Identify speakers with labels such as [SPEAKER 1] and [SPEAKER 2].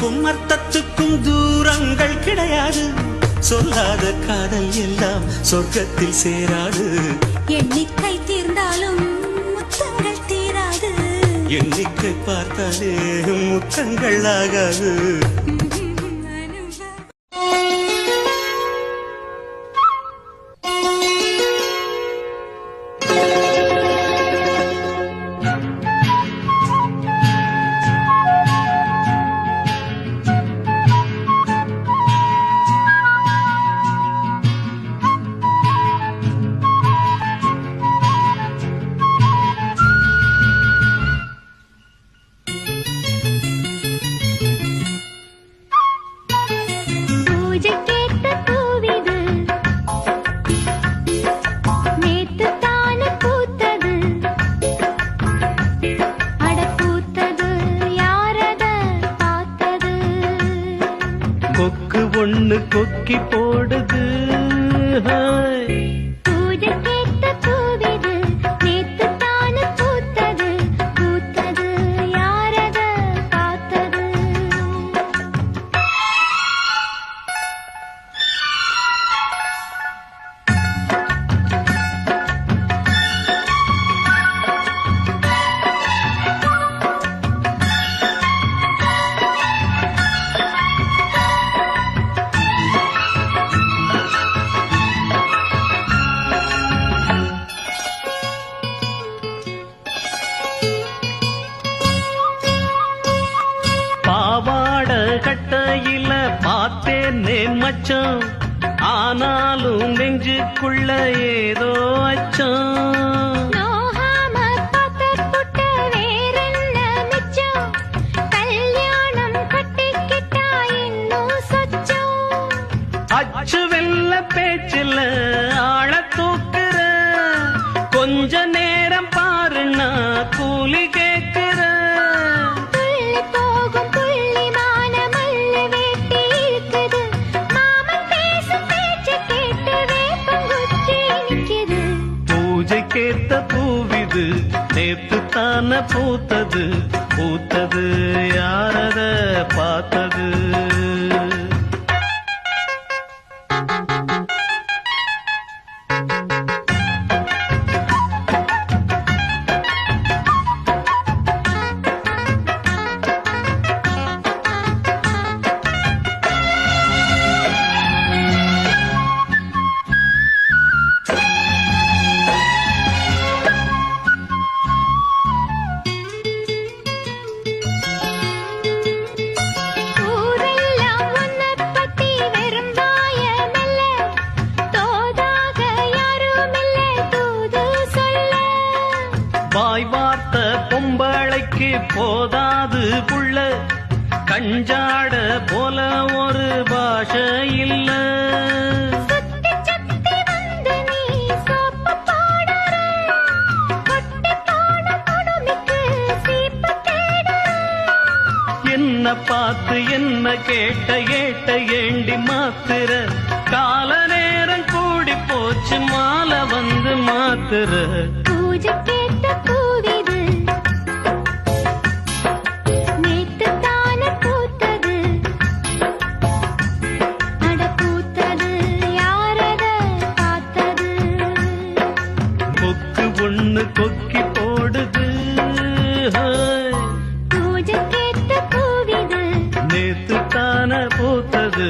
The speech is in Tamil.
[SPEAKER 1] சொல்லுக்கும் அர்த்தத்துக்கும் தூரங்கள் கிடையாது. சொல்லாத காதல் எல்லாம் சொர்க்கத்தில் சேராது.
[SPEAKER 2] எண்ணிக்கை தீர்ந்தாலும் முத்தங்கள் தீராது.
[SPEAKER 1] எண்ணிக்கை பார்த்தாலே முத்தங்கள் ஆகாது. கொக்கு ஒண்ணு கொக்கி போடுது.
[SPEAKER 2] பூஜை கேட்ட பூவிது நேத்து தானு பூத்தது. பூத்தது யாரத பார்த்தது.
[SPEAKER 1] கட்டையில பார்த்தேனே மச்சம், ஆனாலும் நெஞ்சுக்குள்ள ஏதோ அச்சம்.
[SPEAKER 2] நோகாம பார்த்துப்புட்ட வேறென்ன மிச்சம். கல்யாணம் கட்டிக்கிட்டா இன்னும் சொச்சம்.
[SPEAKER 1] அச்சு வெல்ல பேச்சில் ஆழ தூக்குற, கொஞ்ச நேரம் பாருன்னா கூலி கேட்கிற. கேட்ட பூவிது நேத்து தான பூத்தது. பூத்தது யாரத பார்த்தது. வாய் வார்த்த பொம்பளைக்கு போதாது புள்ள, கஞ்சாட போல ஒரு பாஷை இல்ல. என்ன பார்த்து என்ன கேட்ட ஏட்ட ஏண்டி மாத்திர. கால நேரம் கூடி போச்சு மாலை வந்து மாத்திர.
[SPEAKER 2] பூஜை கேட்ட பூவிது நேத்து தான பூத்தது. அட பூத்தது யாரத பார்த்தது.
[SPEAKER 1] கொக்கு ஒண்ணு கொக்கி போடுது.
[SPEAKER 2] பூஜை கேட்ட பூவிது
[SPEAKER 1] நேத்து தான பூத்தது.